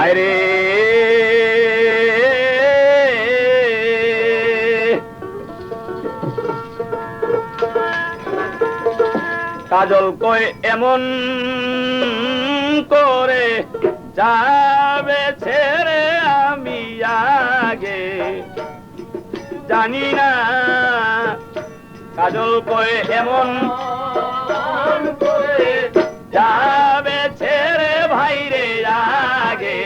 ভাইরে কাজল কই এমন করে যাবে ছেড়ে আমি আগে জানি না কাজল কই এমন করে যাবে ছেড়ে ভাইরে আগে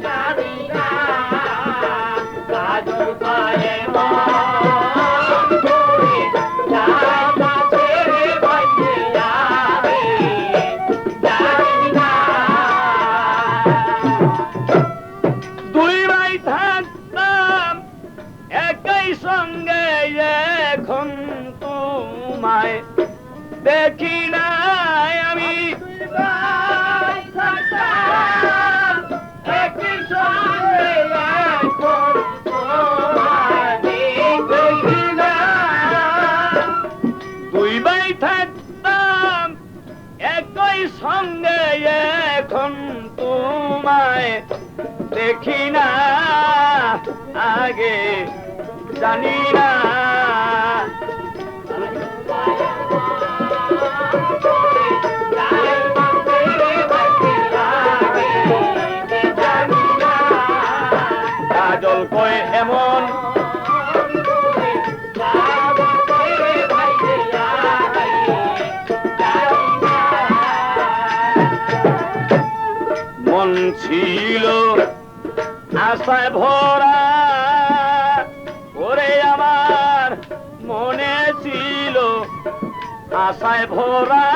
জানি না কাজল কই এমন করে যাবে ছেড়ে ভাইরে আগে জানি না দুই ভাই থাকতাম একই সঙ্গে এখন তোমায় দেখি নাই আমি একই সঙ্গে এখন তোমায় দেখি না দুই ভাই থাকতাম একই সঙ্গে এখন তোমায় দেখি না আগে জানি না কাজল কই এমন মন ছিল আশায় ভরা ওরে আমার মনে ছিল আশায় ভরা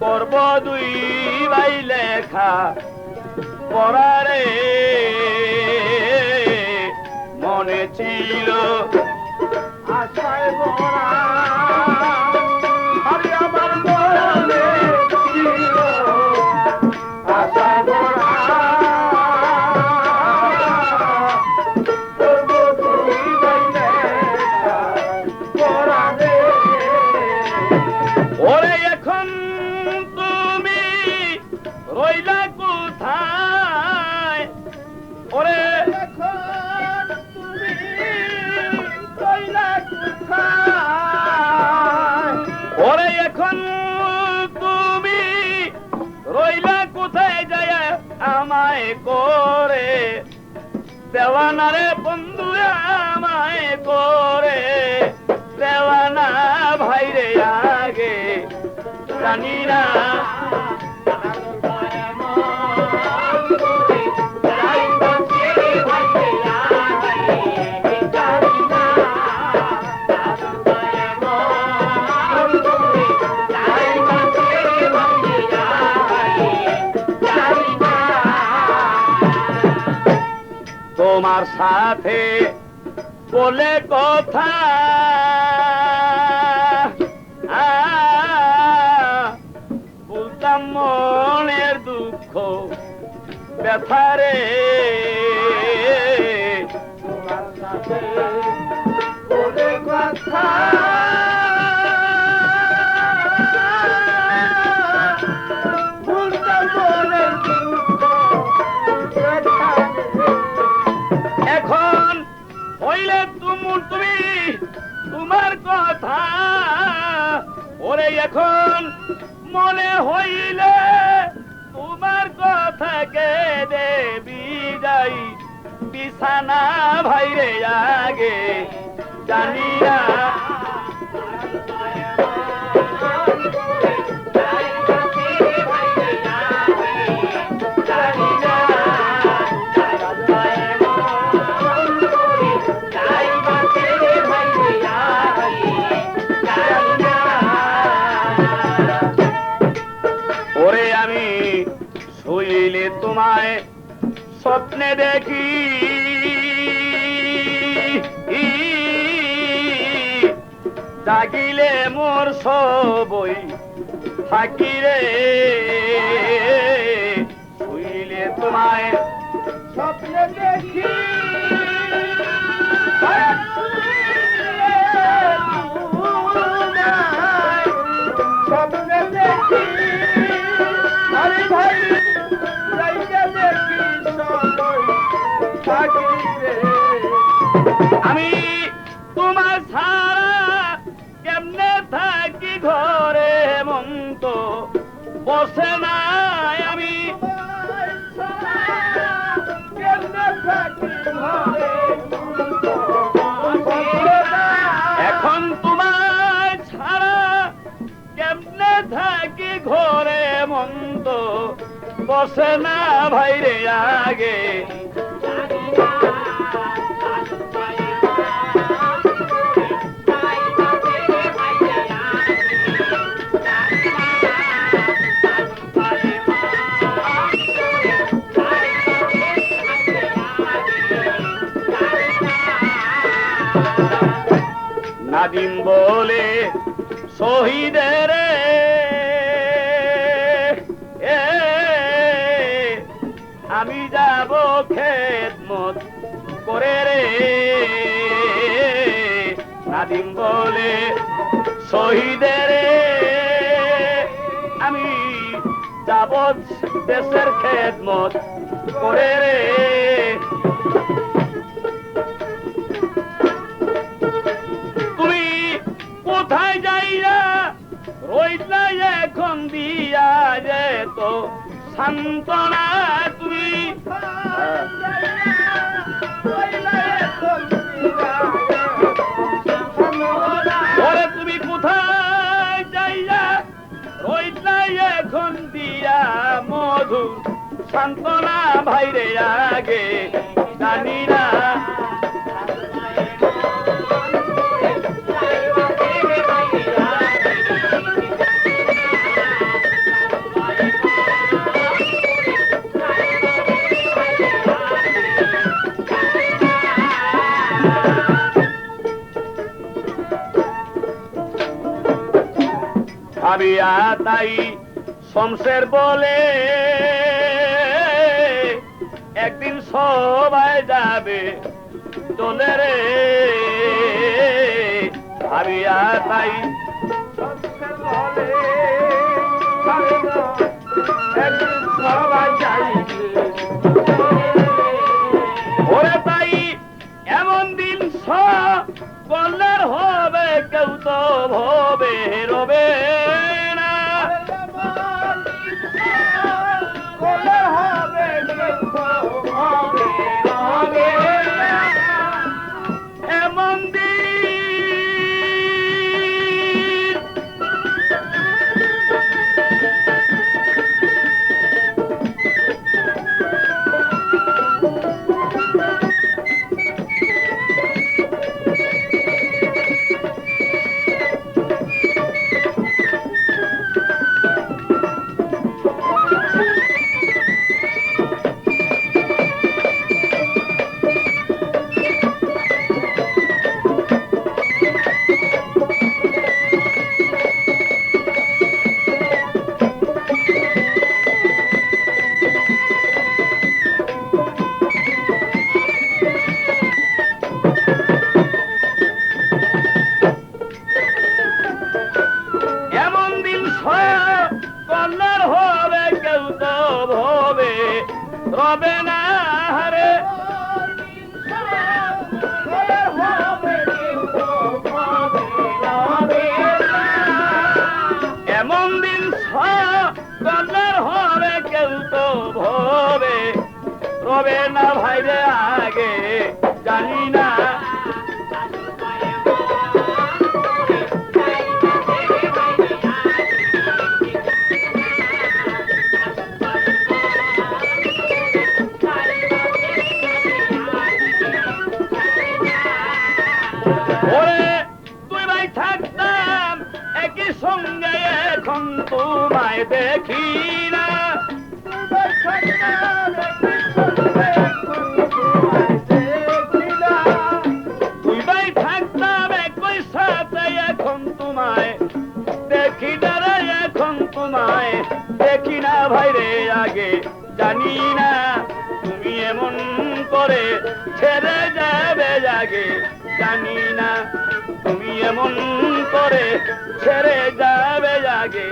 করব দুই ভাই লেখা পড়ারে মনে ছিল আশায় ভরা আরে আমার মনে ছিল আশায় ভরা ওরে এখন তুমি রইলা কোথায় ওরে এখন তুমি রইলা কোথায় ওরে এখন তুমি রইলা কোথায় যায় আমায় করে দেওয়ানা রে বন্ধু আমায় করে দেওয়ানা ভাইরে আগে জানি না তোমার সাথে বলে কথা বলতাম মনের দুঃখ ব্যথারে তোমার সাথে বলে কথা বলতাম মনের দুঃখ এখন হইলে তুমি তোমার কথা ওরে এখন মনে হইলে তোমার কথা কে দেবি যাই বিছানা ভাইরে আগে জানি না ওরে আমি শুইলে তোমায় স্বপ্নে দেখি জাগিলে মোর সবই থাকি রে শুইলে তোমায় স্বপ্নে দেখি স্বপ্নে দেখি আমি তোমার ছাড়া কেমনে থাকি ঘরে মন তো বসে নাই আমি এখন তোমায় ছাড়া কেমনে থাকি ঘরে মন তো বসে না ভাইরে আগে নাদিম বলে শহীদের আমি যাব খেদমত করে রে নাদিম বলে শহীদের আমি যাব দেশের খেদমত করে রে তুমি কোথায় যাইয়া রইলা এখন দিয়া যেত সান্ত্বনা তুমি তুমি কোথায় যাইয়া রইলা এখন দিয়া মধু সান্ত্বনা ভাইরে আগে জানি না ভাবিয়া তাই শমশের বলে একদিন সবাই যাবে চলে রে ভাবিয়া তাই শমশের বলে একদিন সবাই যাইবে ওরে তাই এমন দিন সকলের হবে কেউ তো ভবে রবে রবে না রে এমন দিন সকলের হবে কেউ তো ভবে রবে না ভাইরে আগে জানি না সঙ্গে এখন তোমায় দেখি না তুই ভাই থাকতাম একই সাথে এখন তোমায় দেখি না রে এখন তোমায় দেখি না ভাইরে আগে জানি না তুমি এমন করে ছেড়ে যাবে আগে জানি না তুমি এমন করে ছেড়ে যাবে আগে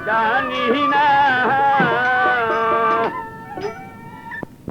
জানি না